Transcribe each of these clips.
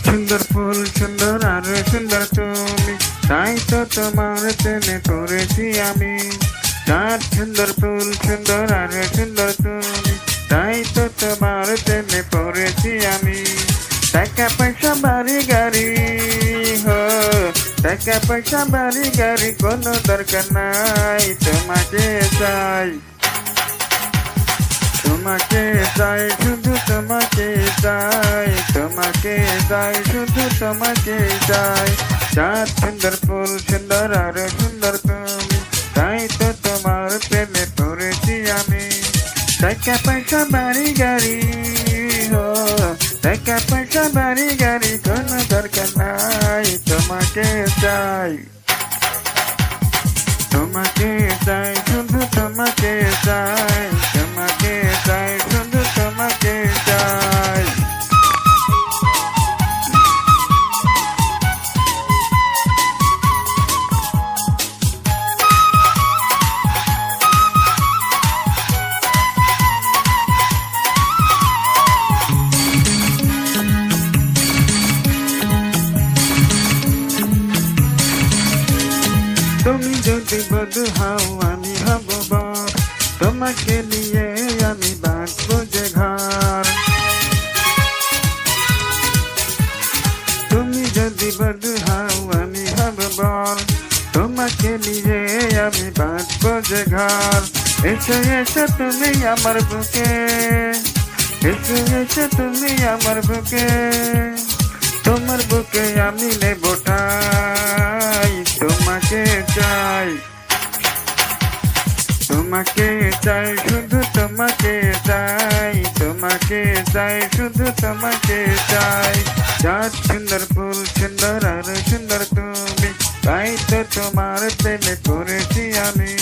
সুন্দর ফুল সুন্দর আর সুন্দর তুমি, তাই তো তোমার প্রেমে পড়েছি আমি। চাঁদ সুন্দর ফুল সুন্দর আর সুন্দর তুমি, তাই তো তোমার প্রেমে পড়েছি আমি। টাকা পয়সা বাড়ি গাড়ি হো, টাকা পয়সা বাড়ি গাড়ি কোনো দরকার নাই, তোমাকে চাই। তোমাকে চাই শুধু তোমাকে চাই, তোমাকে চাই শুধু তোমাকে চাই। চাঁদ সুন্দর ফুল সুন্দর আর সুন্দর তুমি, তাই তো তোমার প্রেমে পড়েছি আমি। টাকা পয়সা বাড়ি গাড়ি হো, টাকা পয়সা বাড়ি গাড়ি কোনো দরকার নাই, তোমাকে চাই। তোমাকে চাই শুধু তোমাকে চাই, তোমাকে চাই শুধু তোমাকে চাই। তুমি যদি বধূ হও আমি হব বর, তোমাকে নিয়ে আমি বাঁধবো যে ঘর। তুমি যদি বধূ হও আমি হব বর, তোমাকে নিয়ে আমি বাঁধবো যে ঘর। এসো এসো তুমি আমার বুকে, এসো এসো তুমি আমার বুকে, তোমার বুকে আমি নেব ঠাই। তোমাকে চাই, তোমাকে চাই শুধু তোমাকে চাই, তোমাকে চাই শুধু তোমাকে চাই। চাঁদ সুন্দর ফুল সুন্দর আর সুন্দর তুমি, তাই তো তোমার প্রেমে পড়েছি আমি।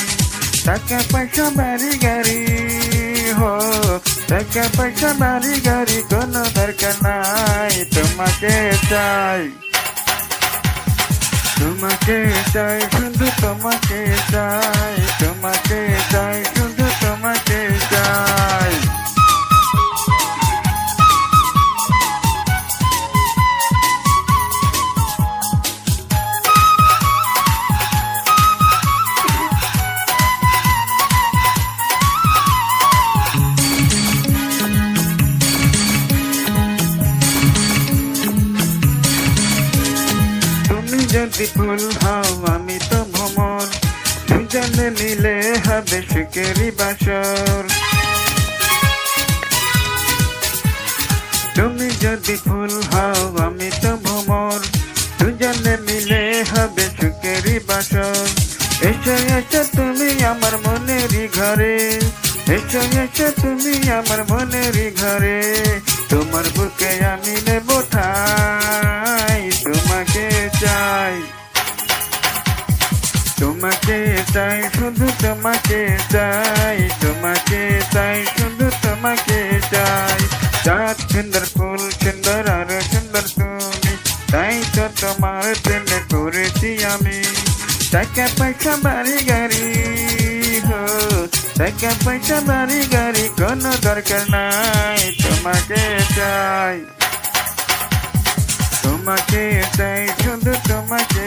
টাকা পয়সা বাড়ি গাড়ি হো, টাকা পয়সা বাড়ি গাড়ি কোনো দরকার নাই, তোমাকে চাই। তোমাকে চাই শুধু তোমাকে চাই, তোমাকে চাই শুধু তোমাকে চাই। যদি ফুল হও আমি তো ভ্রমর, দুজনে মিলে হবে সুখেরই বাসর। তুমি যদি ফুল হও আমি তো ভ্রমর, দুজনে মিলে হবে সুখেরই বাসর। এসো এসো তুমি আমার মনেরই ঘরে, এসো এসো তুমি আমার মনেরই ঘরে, তোমার বুকে আমি নেব ঠাই। তোমাকে চাই, তোমাকে চাই শুধু তোমাকে চাই, তোমাকে চাই শুধু তোমাকে চাই। চাঁদ সুন্দর ফুল সুন্দর আর সুন্দর তুমি, তাই তো তোমার প্রেমে পড়েছি আমি। টাকা পয়সা বাড়ি গাড়ি হো, টাকা পয়সা বাড়ি গাড়ি কোনো দরকার নাই, তোমাকে চাই। তোমাকে চাই শুধু তোমাকে